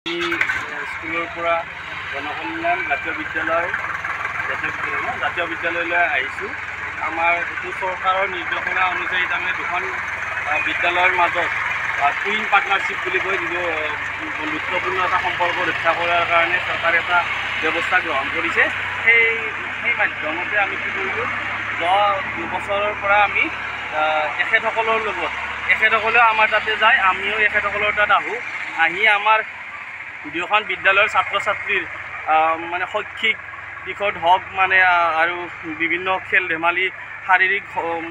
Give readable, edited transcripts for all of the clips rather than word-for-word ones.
স্কুলৰ পৰা জনকল্যাণ জাতীয় বিদ্যালয়লৈ আহিছোঁ। আমাৰ এইটো চৰকাৰৰ নিৰ্দেশনা অনুযায়ী তাৰমানে দুখন বিদ্যালয়ৰ মাজত টুইন পাৰ্টনাৰশ্বিপ বুলি কয়, যিটো বন্ধুত্বপূৰ্ণ এটা সম্পৰ্ক ৰক্ষা কৰাৰ কাৰণে চৰকাৰে এটা ব্যৱস্থা গ্ৰহণ কৰিছে। সেই মাধ্যমতে আমি কি কৰিলোঁ, যোৱা 2 বছৰৰ পৰা আমি এখেতসকলৰ লগত এখেতসকলেও আমাৰ তাতে যায়, আমিও এখেতসকলৰ তাত আহি আমাৰ দুয়োখন বিদ্যালয়ৰ ছাত্ৰ ছাত্ৰীৰ মানে শৈক্ষিক দিশত হওক মানে আৰু বিভিন্ন খেল ধেমালি শাৰীৰিক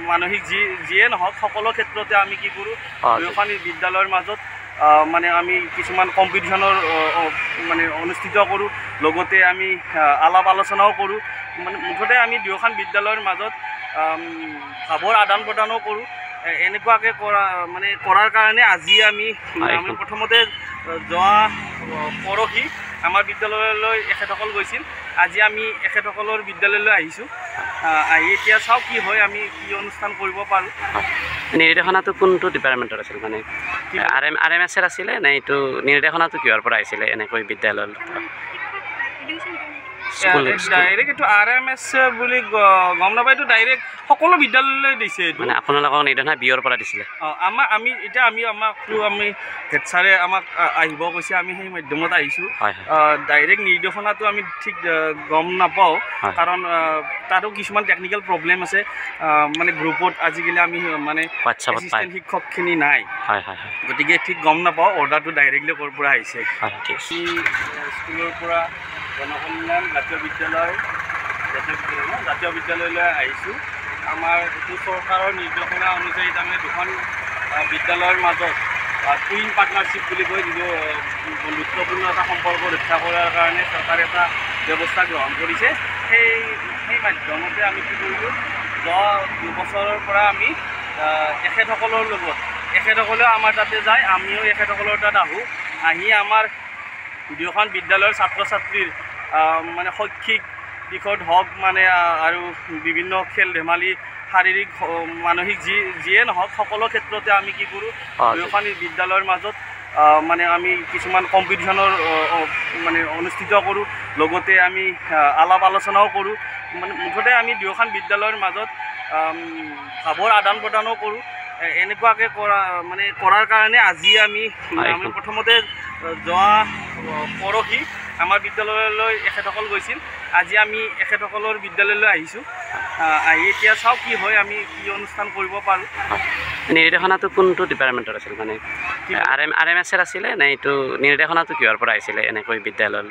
মানসিক যিয়ে নহওক সকলো ক্ষেত্ৰতে আমি কি কৰোঁ, দুয়োখন বিদ্যালয়ৰ মাজত মানে আমি কিছুমান কম্পিটিশ্যনৰ মানে অনুষ্ঠিত কৰোঁ, লগতে আমি আলাপ আলোচনাও কৰোঁ। মানে মুঠতে আমি দুয়োখন বিদ্যালয়ৰ মাজত ভাৱৰ আদান প্ৰদানো কৰোঁ। এনেকুৱাকৈ কৰাৰ কাৰণে আজি আমি প্ৰথমতে যোৱা পৰহি আমাৰ বিদ্যালয়লৈ এখেতসকল গৈছিল। আজি আমি এখেতসকলৰ বিদ্যালয়লৈ আহিছোঁ। আহি এতিয়া চাওঁ কি হয়, আমি কি অনুষ্ঠান কৰিব পাৰোঁ। নিৰ্দেশনাটো কোনটো ডিপাৰ্টমেণ্টৰ আছিল, মানে RMS আছিলে নে এইটো নিৰ্দেশনাটো কিহৰ পৰা আহিছিলে এনেকৈ বিদ্যালয়ৰ? ডাইৰেক্ট এইটো RMS বুলি গম নাপায়, এইটো ডাইৰেক্ট সকলো বিদ্যালয়লৈ দিছে। মানে আপোনালোকক নিৰ্দেশনা বিয়ৰ পৰা দিছিলে? আমি হেড ছাৰে আমাক আহিব কৈছে, আমি সেই মাধ্যমত আহিছোঁ। ডাইৰেক্ট নিৰ্দেশনাটো আমি ঠিক গম নাপাওঁ, কাৰণ তাতো কিছুমান টেকনিকেল প্ৰব্লেম আছে। মানে গ্ৰুপত আজিকালি আমি মানে এছিষ্টেণ্ট শিক্ষকখিনি নাই, গতিকে ঠিক গম নাপাওঁ অৰ্ডাৰটো ডাইৰেক্টলি ক'ৰ পৰা আহিছে। স্কুলৰ পৰা জনকল্যাণ জাতীয় বিদ্যালয়লৈ আহিছোঁ। আমাৰ এইটো চৰকাৰৰ নিৰ্দেশনা অনুযায়ী তাৰমানে দুখন বিদ্যালয়ৰ মাজত টুইন পাৰ্টনাৰশ্বিপ বুলি কয়, যিটো বন্ধুত্বপূৰ্ণ এটা সম্পৰ্ক ৰক্ষা কৰাৰ কাৰণে চৰকাৰে এটা ব্যৱস্থা গ্ৰহণ কৰিছে। সেই মাধ্যমতে আমি কি কৰিলোঁ, যোৱা 2 বছৰৰ পৰা আমি এখেতসকলৰ লগত এখেতসকলেও আমাৰ তাতে যায়, আমিও এখেতসকলৰ তাত আহি আমাৰ দুয়োখন বিদ্যালয়ৰ ছাত্ৰ ছাত্ৰীৰ মানে শৈক্ষিক দিশত হওক মানে আৰু বিভিন্ন খেল ধেমালি শাৰীৰিক মানসিক যিয়ে নহওক সকলো ক্ষেত্ৰতে আমি কি কৰোঁ, দুয়োখন বিদ্যালয়ৰ মাজত মানে আমি কিছুমান কম্পিটিশ্যনৰ মানে অনুষ্ঠিত কৰোঁ, লগতে আমি আলাপ আলোচনাও কৰোঁ। মানে মুঠতে আমি দুয়োখন বিদ্যালয়ৰ মাজত ভাৱৰ আদান প্ৰদানো কৰোঁ। এনেকুৱাকৈ কৰাৰ কাৰণে আজি আমি প্ৰথমতে যোৱা পৰহি আমাৰ বিদ্যালয়লৈ এখেতসকল গৈছিল। আজি আমি এখেতসকলৰ বিদ্যালয়লৈ আহিছোঁ। আহি এতিয়া চাওঁ কি হয়, আমি কি অনুষ্ঠান কৰিব পাৰোঁ। নিৰ্দেশনাটো কোনটো ডিপাৰ্টমেণ্টৰ আছিল, মানে RMS আছিলে নে এইটো নিৰ্দেশনাটো কিহৰ পৰা আহিছিলে এনেকৈ বিদ্যালয়ৰ?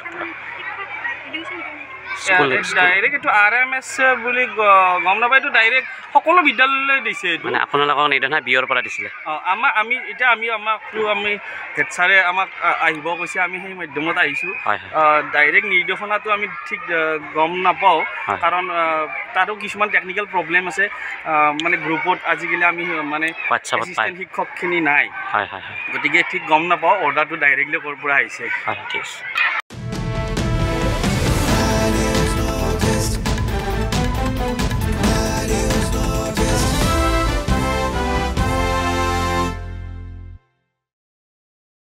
ডাইৰেক্ট এইটো RMS বুলি গম নাপায়, এইটো ডাইৰেক্ট সকলো বিদ্যালয়লৈ দিছে। মানে আপোনালোকক নিৰ্দেশনা বিয়ৰ পৰা দিছিলে? আমি হেড ছাৰে আমাক আহিব কৈছে, আমি সেই মাধ্যমত আহিছোঁ। ডাইৰেক্ট নিৰ্দেশনাটো আমি ঠিক গম নাপাওঁ, কাৰণ তাতো কিছুমান টেকনিকেল প্ৰব্লেম আছে। মানে গ্ৰুপত আজিকালি আমি মানে এছিষ্টেণ্ট শিক্ষকখিনি নাই, গতিকে ঠিক গম নাপাওঁ অৰ্ডাৰটো ডাইৰেক্টলি ক'ৰ পৰা আহিছে।